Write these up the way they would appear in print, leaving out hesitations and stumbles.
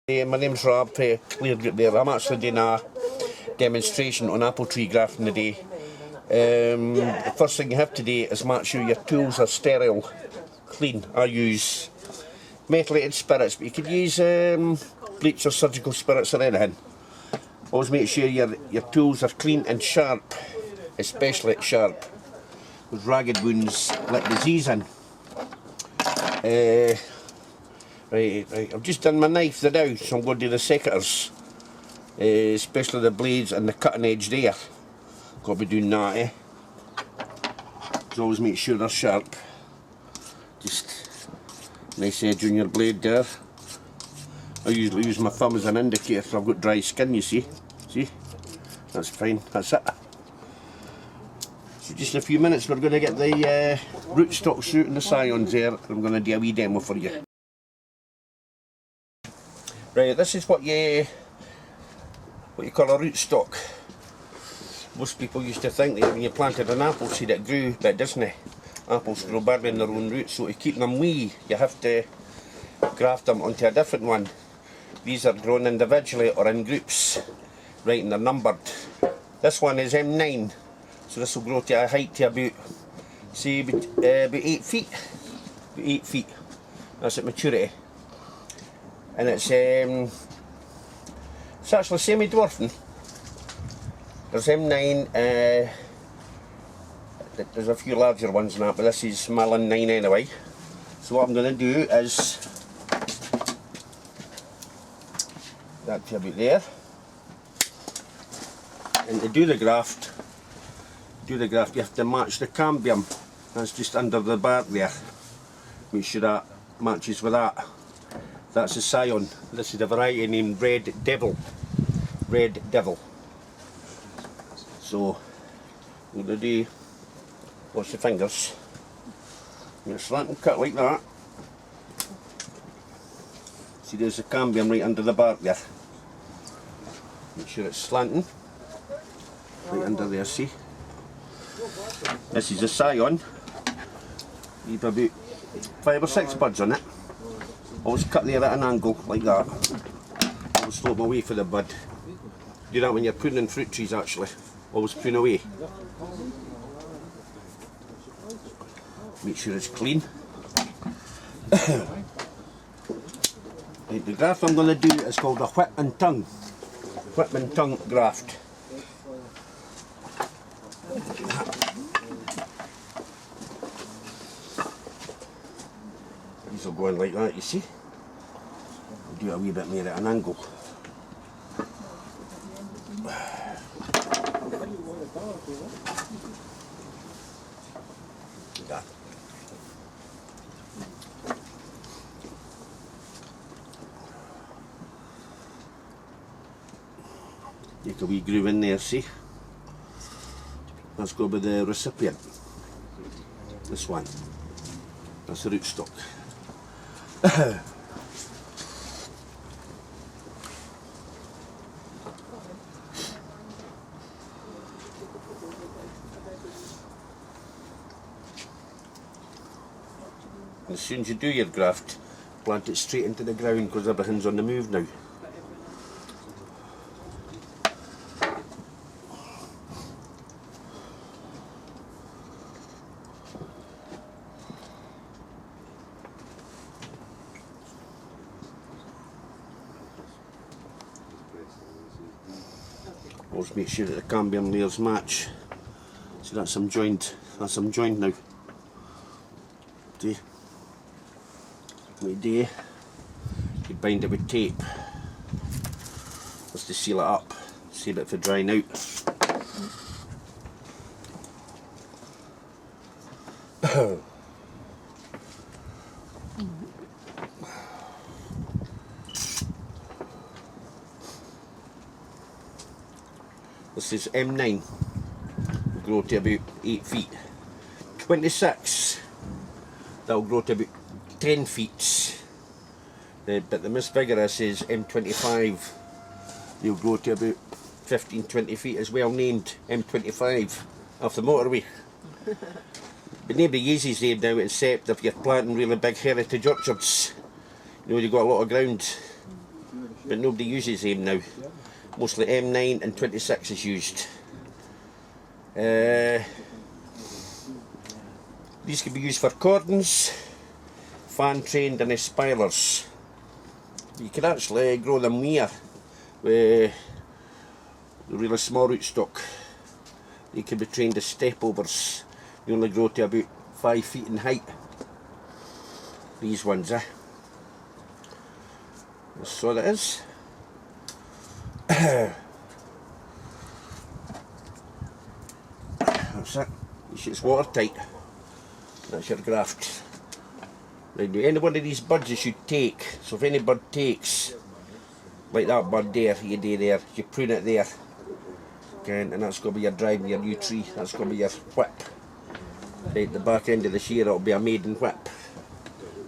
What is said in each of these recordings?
My name's Rob, cleared it there. I'm actually doing a demonstration on apple tree grafting today. The first thing you have to do is make sure your tools are sterile, clean. I use methylated spirits, but you could use bleach or surgical spirits or anything. Always make sure your tools are clean and sharp, especially sharp, because ragged wounds let disease in. Right, I've just done my knife now, so I'm going to do the secators, especially the blades and the cutting edge there. Got to be doing that, So always make sure they're sharp. Just nice edge on your blade there. I usually use my thumb as an indicator, so I've got dry skin, you see. See? That's fine, that's it. So just in a few minutes we're going to get the rootstocks out and the scions there, and I'm going to do a wee demo for you. Right, this is what you call a rootstock. Most people used to think that when you planted an apple seed it grew, but it doesn't. Apples grow badly in their own roots, so to keep them wee, you have to graft them onto a different one. These are grown individually or in groups, right, and they're numbered. This one is M9, so this will grow to a height to about, say, about 8 feet. About 8 feet. That's at maturity. And it's actually semi-dwarfing. There's M9, there's a few larger ones than that, but this is Malin 9 anyway. So what I'm going to do is, that to about there, and to do the graft, you have to match the cambium. That's just under the bark there. Make sure that matches with that. That's a scion. This is a variety named Red Devil. Red Devil. So, I'm going to do, wash the fingers. I'm going to slant and cut like that. See, there's the cambium right under the bark there. Make sure it's slanting. Right under there, see? This is a scion. Leave about 5 or 6 buds on it. Always cut there at an angle, like that. Always slope away for the bud. Do that when you're pruning fruit trees actually. Always prune away. Make sure it's clean. Right, the graft I'm going to do is called a whip and tongue. Whip and tongue graft. These will go in like that, you see. I'll do a wee bit more at an angle. Like that. Make a wee groove in there, see? Let's go with the recipient. This one. That's the rootstock. As soon as you do your graft, plant it straight into the ground because everything's on the move now. Always make sure that the cambium layers match. See, that's some joint now. See? What you do, you bind it with tape. Just to seal it up, save it for drying out. This is M9, will grow to about 8 feet. 26, that will grow to about 10 feet. But the most vigorous is M25, they'll grow to about 15-20 feet, as well named M25 off the motorway. But nobody uses them now except if you're planting really big heritage orchards. You know, you've got a lot of ground. but nobody uses them now. Mostly M9 and 26 is used. These can be used for cordons, fan trained and espilers. You can actually grow them here with the really small rootstock. They can be trained as step overs. They only grow to about 5 feet in height. These ones, That's what it is. That's it. It's watertight. That's your graft. Right, now any one of these buds you should take. So if any bud takes, like that bud there, you do there, you prune it there. Okay, and that's going to be your driving your new tree. That's going to be your whip. Right, the back end of the shear it'll be a maiden whip.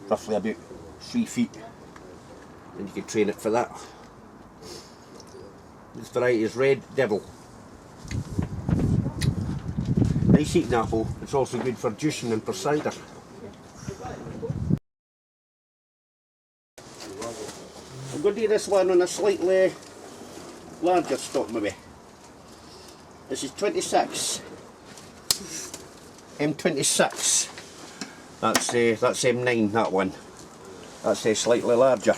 Roughly about 3 feet. And you can train it for that. This variety is Red Devil. Nice eating apple. It's also good for juicing and for cider. I'm going to do this one on a slightly larger stock maybe. This is 26. M26. That's M9, that one. That's slightly larger.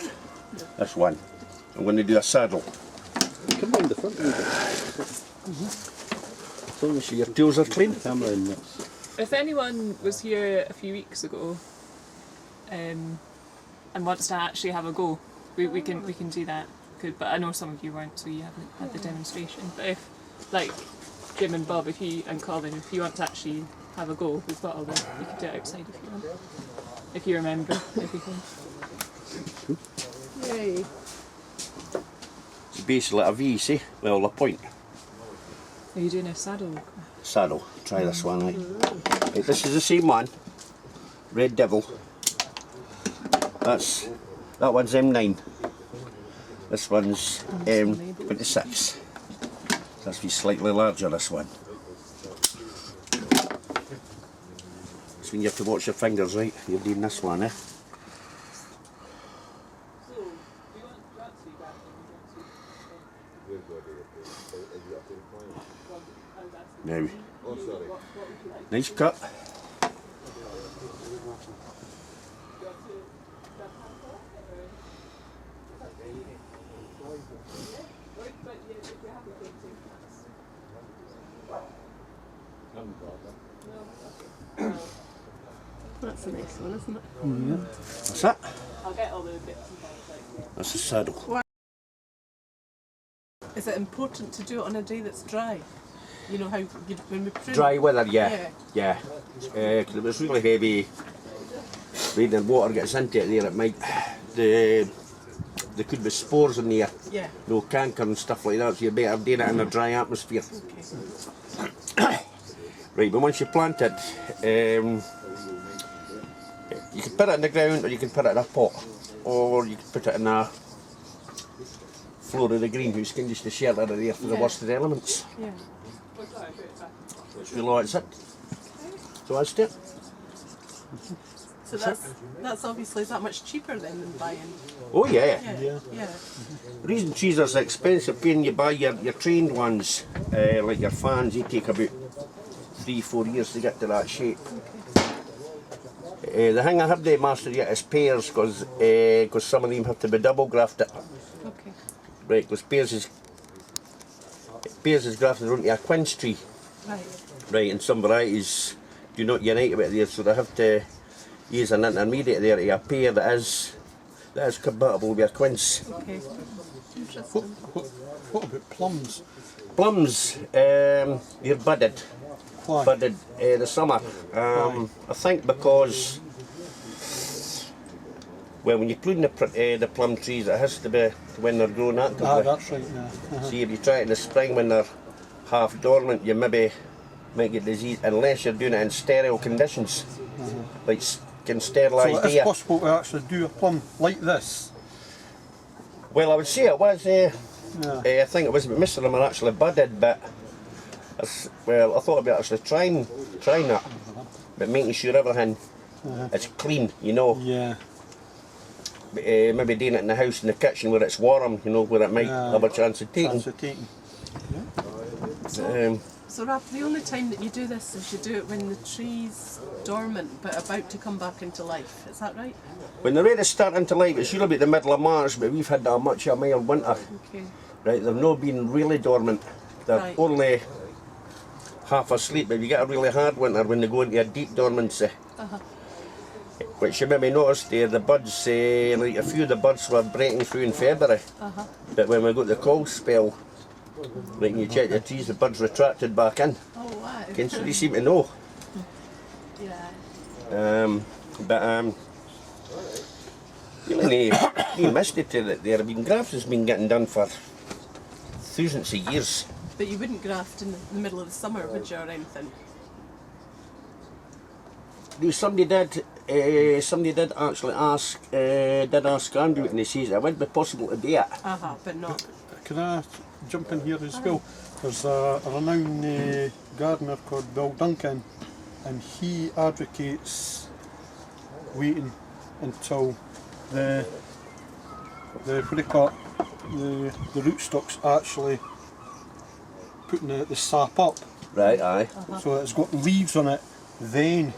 This one. I'm going to do a saddle. Come round the front a bit. So you see your tools are clean. Camera in this. If anyone was here a few weeks ago and wants to actually have a go, we can do that. But I know some of you weren't, so you haven't had the demonstration. But if, like Jim and Bob, and Colin, if you want to actually have a go, we've got all the. You can do it outside if you want. If you remember everything. Yay! It's basically a V, see? Well, a point. Are you doing a saddle? Saddle. Try this one, right? Right, this is the same one. Red Devil. That one's M9. This one's M26. That's be slightly larger, this one. So when you have to watch your fingers, right? You're doing this one, Now, nice cut. That's a nice one, isn't it? Yeah. That's it. I'll get all the bits and bobs out. That's the saddle. Is it important to do it on a day that's dry? You know how when we prune? Dry weather, yeah. Because it was really heavy rain and water gets into it there, it might. There could be spores in there. Yeah. No canker and stuff like that, so you're better doing it in a dry atmosphere. Okay. Right, but once you plant it, you can put it in the ground or you can put it in a pot. Or you can put it in a floor of the greenhouse, can just to shelter it there for the worst of the elements. Yeah. That's really that's it. So that's it. So that's obviously that much cheaper then than buying. Oh yeah. Yeah. The reason trees are so expensive, when you buy your trained ones, like your fans, they take about 3-4 years to get to that shape. The thing I have to master yet is pears, because some of them have to be double grafted. Okay. Right, because pears is grafted onto a quince tree. Right. Right, and some varieties do not unite with there, so they have to use an intermediate there to a pear that is compatible with a quince. Okay. Interesting. What about plums? Plums, they're budded. Why? Budded the summer. I think because, well, when you prune the plum trees, it has to be when they're grown actively. Ah, that's right. Yeah. See, if you try it in the spring when they're half dormant, you maybe might get disease, unless you're doing it in sterile conditions, like can sterilise So it is air. possible to actually do a plum like this. Well, I would say it was. I think it was, but most of them are actually budded, but well, I thought about actually trying that, but making sure everything is clean, you know. Yeah. maybe doing it in the house, in the kitchen where it's warm, you know, where it might have a chance of taking. Chance of taking. So Ralph, the only time that you do this is you do it when the tree's dormant but about to come back into life. Is that right? When they're ready to start into life, it's usually about the middle of March, but we've had much of a mild winter. Okay. Right, they've not been really dormant. They're Right. only half asleep, but you get a really hard winter when they go into a deep dormancy. Which you maybe noticed there, the buds, like a few of the buds were breaking through in February. But when we got the cold spell, like you check your trees, the buds retracted back in. Oh wow. So they seem to know. Yeah. Really no mystery to it there. I mean, grafting's been getting done for thousands of years. But you wouldn't graft in the middle of the summer, would you, or anything? No, somebody did actually ask Andrew, and he says it would be possible to do it. But not. Can I jump in here as well? There's a renowned gardener called Bill Duncan, and he advocates waiting until the what do you call it? The rootstocks actually putting the sap up. Right, aye. So it's got leaves on it, then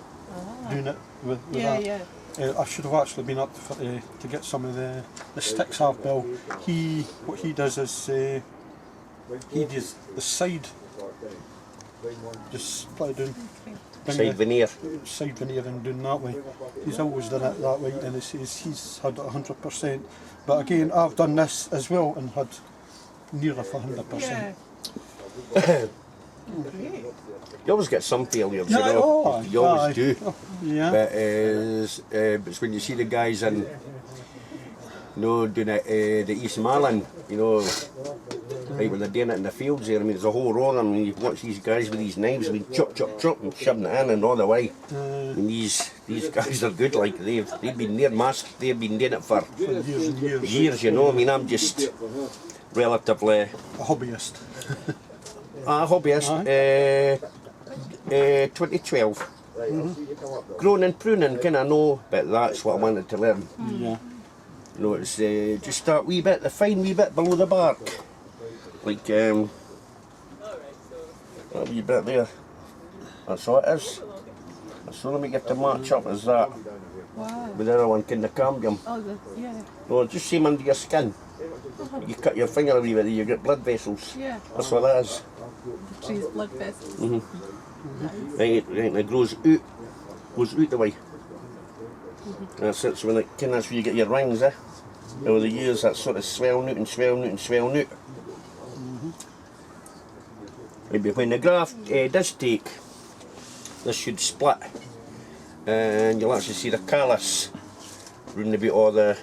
doing it with that. I should have actually been up to get some of the sticks off Bill. What he does is he does the side, just split it down. bring Side the veneer. Side veneer and doing that way. He's always done it that way, and he says he's had it 100%. But again, I've done this as well and had near 100%. Yeah. You always get some failures, Yeah, you know. oh, You always aye. do. Oh, yeah. But it's when you see the guys in, you know, doing it, the East Marlin, you know, right when they're doing it in the fields there. I mean, there's a whole row of them, and you watch these guys with these knives, I mean, chop, chop, chop, and shoving it in and all the way. I mean, these guys are good, like they've been near masked, they've been doing it for Years and years. years, you know. I mean, I'm just relatively A hobbyist. a hobbyist. 2012. Growing and pruning, kind of know, but that's what I wanted to learn. Yeah. You know, it's just that wee bit, the fine wee bit below the bark. Like, that wee bit there. That's all it is. So let me get the match up as that. Wow. With the other one, kind of cambium. Oh, yeah. No, just same under your skin. You cut your finger a wee bit, you get blood vessels. Yeah. That's what that is. The tree's blood vessels. Right, and it goes out the way. That's it, so when that's where you get your rings, over the years that sort of swelling out and swelling out and swelling out. Maybe when the graft does take, this should split, and you'll actually see the callus round about all the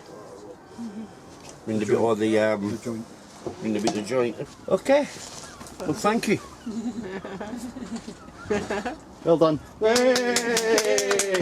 round about all the round about the joint. Okay, well thank you. Well done. Hey!